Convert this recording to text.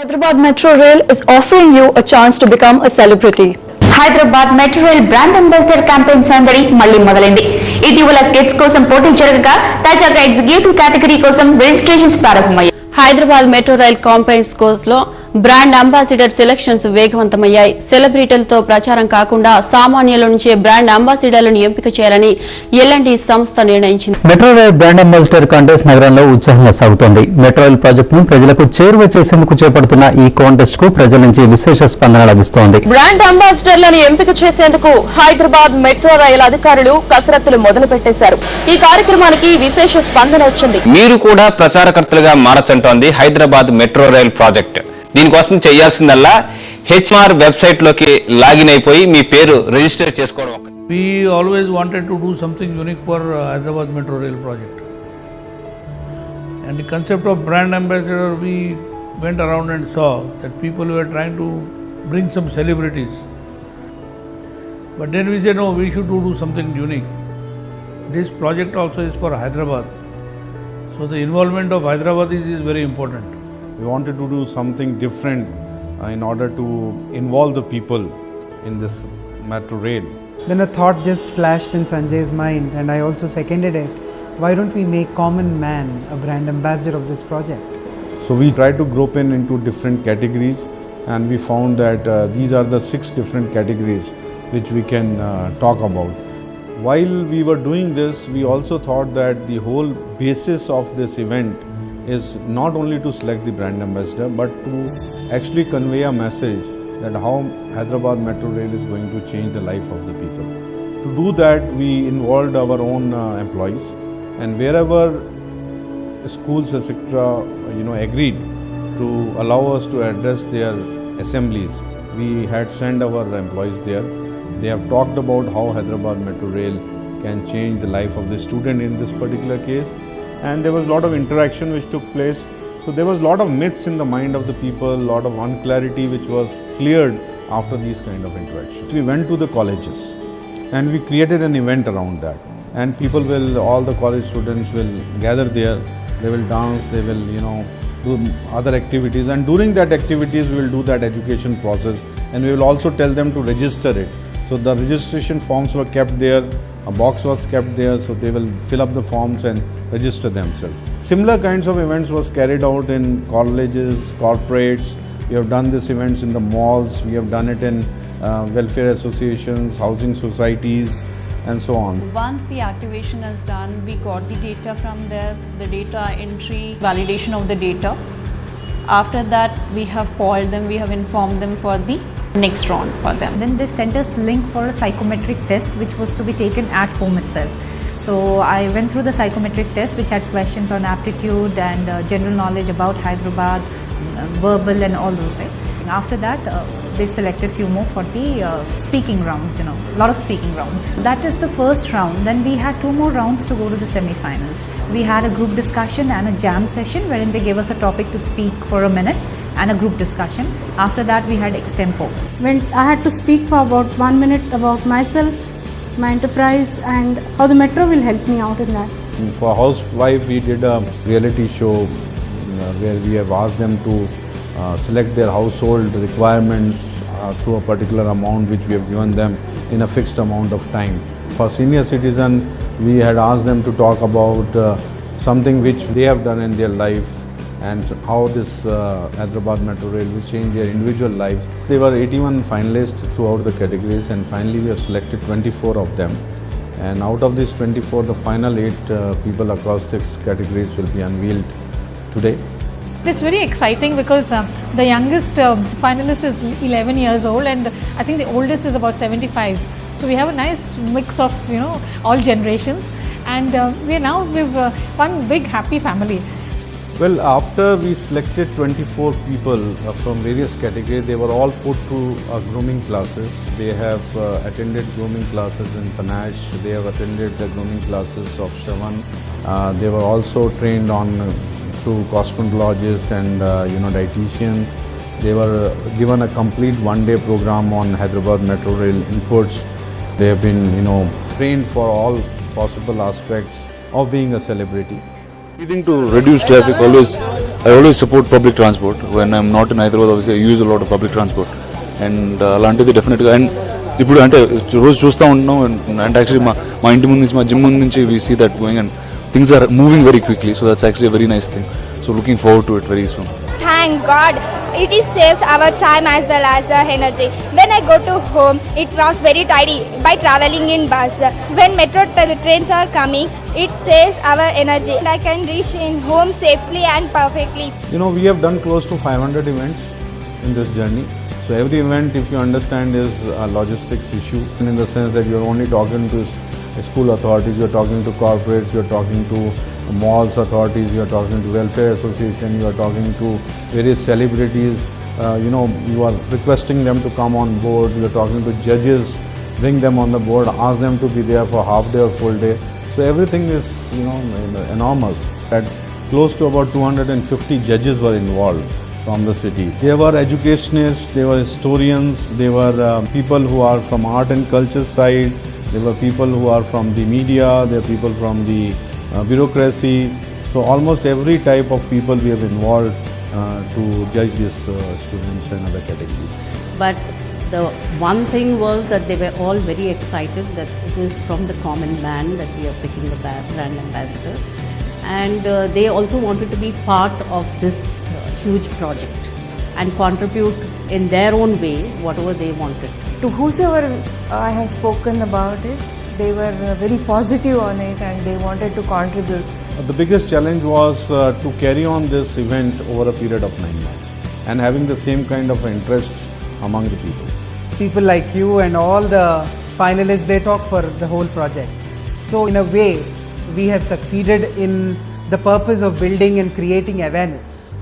Hyderabad Metro Rail is offering you a chance to become a celebrity. Hyderabad metro rail brand ambassador campaign సందడి మళ్లీ మొదలైంది. ఇటీవల kids కోసం పోటీ జరగగా తాజాగా ఎగ్జిక్యూటివ్ కేటగిరీ కోసం రిజిస్ట్రేషన్స్ ప్రారంభమయ్యాయి. హైదరాబాద్ మెట్రో రైల్ కాంపెయిన్స్ కోర్సులో బ్రాండ్ అంబాసిడర్ సెలక్షన్స్ వేగవంతమయ్యాయి. సెలబ్రిటీలతో ప్రచారం కాకుండా సామాన్యుల నుంచే బ్రాండ్ అంబాసిడర్లను ఎంపిక చేయాలని ఎల్ఎండి సంస్థ నిర్ణయించింది. Metro rail brand ambassador contest నగరంలో ఉత్సాహంగా సాగుతోంది. మెట్రో రైల్ ప్రాజెక్టును ప్రజలకు చేరువ చేసేందుకు చేపడుతున్న ఈ కాంటెస్ట్ కు ప్రజల నుంచి విశేష స్పందన లభిస్తోంది. బ్రాండ్ అంబాసిడర్లను ఎంపిక చేసేందుకు హైదరాబాద్ మెట్రో రైల్ అధికారులు కసరత్తులు మొదలు పెట్టేశారు. ఈ కార్యక్రమానికి విశేష స్పందన వచ్చింది. మీరు కూడా ప్రచారకర్తలుగా మారచంటోంది హైదరాబాద్ మెట్రో రైల్ ప్రాజెక్ట్. దీనికోసం చేయాల్సిందల్లా హెచ్ఆర్ వెబ్సైట్ లోకి లాగిన్ అయిపోయి మీ పేరు రిజిస్టర్ చేసుకోవడం. We always wanted to do something unique for Hyderabad Metro Rail project. And the concept of brand ambassador, we went around and saw that people were trying to bring some celebrities. But then we said, no, we should do something unique. This project also is for Hyderabad. So the involvement of Hyderabadis is very important. We wanted to do something different in order to involve the people in this metro rail. Then a thought just flashed in Sanjay's mind and I also seconded it. Why don't we make Common Man a brand ambassador of this project? So we tried to group into different categories and we found that these are the 6 different categories which we can talk about. While we were doing this, we also thought that the whole basis of this event is not only to select the brand ambassador but to actually convey a message that how Hyderabad Metro Rail is going to change the life of the people. To do that, we involved our own employees, and wherever schools etc. agreed to allow us to address their assemblies, we had sent our employees there. They have talked about how Hyderabad Metro Rail can change the life of the student in this particular case. And there was a lot of interaction which took place. So there was a lot of myths in the mind of the people, a lot of unclarity which was cleared after these kind of interactions. We went to the colleges and we created an event around that. And all the college students will gather there, they will dance, they will, do other activities. And during that activities, we will do that education process and we will also tell them to register it. So the registration forms were kept there, a box was kept there, so they will fill up the forms and register themselves. Similar kinds of events was carried out in colleges, corporates. We have done these events in the malls, we have done it in welfare associations, housing societies and so on. Once the activation is done, we got the data from there, the data entry, validation of the data. After that, we have called them, we have informed them for the next round for them. Then they sent us link for a psychometric test which was to be taken at home itself. So I went through the psychometric test which had questions on aptitude and general knowledge about Hyderabad, verbal and all those things. After that, they selected few more for the speaking rounds, a lot of speaking rounds. That is the first round. Then we had 2 more rounds to go to the semi-finals. We had a group discussion and a jam session wherein they gave us a topic to speak for a minute and a group discussion. After that, we had extempo. When I had to speak for about 1 minute about myself, my enterprise and how the metro will help me out in that. For housewife, we did a reality show where we have asked them to select their household requirements through a particular amount which we have given them in a fixed amount of time. For senior citizen, we had asked them to talk about something which they have done in their life and how this Hyderabad Metro Rail will change their individual lives. There were 81 finalists throughout the categories and finally we have selected 24 of them. And out of these 24, the final 8 people across 6 categories will be unveiled today. It's very exciting because the youngest finalist is 11 years old and I think the oldest is about 75. So we have a nice mix of all generations and we are now with one big happy family. Well, after we selected 24 people from various categories, they were all put through grooming classes. They have attended grooming classes in Panache. They have attended the grooming classes of Shravan. They were also trained on through cosmetologist and dietitians. They were given a complete 1-day program on Hyderabad Metro Rail inputs. They have been trained for all possible aspects of being a celebrity. Anything to reduce traffic, always I always support public transport. When I'm not in Hyderabad, obviously I use a lot of public transport. And అలాంటిది డెఫినెట్గా and ఇప్పుడు అంటే రోజు చూస్తూ ఉంటున్నాం and actually మా ఇంటి ముందు నుంచి మా జిమ్ ముందు నుంచి we see that going and things are moving very quickly so that's actually very nice thing so looking forward to it very soon. Thank God, it is saves our time as well as the energy. When I go to home, it was very tidy by traveling in bus. When metro trains are coming, it saves our energy. I can reach in home safely and perfectly. You know, we have done close to 500 events in this journey. So every event, if you understand, is a logistics issue, and in the sense that you're only talking to school authorities, you're talking to corporates, you're talking to malls authorities, you're talking to welfare association, you're talking to various celebrities, you are requesting them to come on board, you're talking to judges, bring them on the board, ask them to be there for half day or full day. So everything is, enormous. That close to about 250 judges were involved from the city. They were educationists, they were historians, they were people who are from art and culture side, they were people who are from the media, they are people from the bureaucracy. So almost every type of people we have involved to judge these students and other categories. But the one thing was that they were all very excited that it is from the common man that we are picking the brand ambassador. And they also wanted to be part of this huge project and contribute in their own way whatever they wanted. To whosoever I have spoken about it, they were very positive on it and they wanted to contribute. The biggest challenge was to carry on this event over a period of 9 months and having the same kind of interest among the people. People like you and all the finalists, they talk for the whole project. So in a way, we have succeeded in the purpose of building and creating awareness.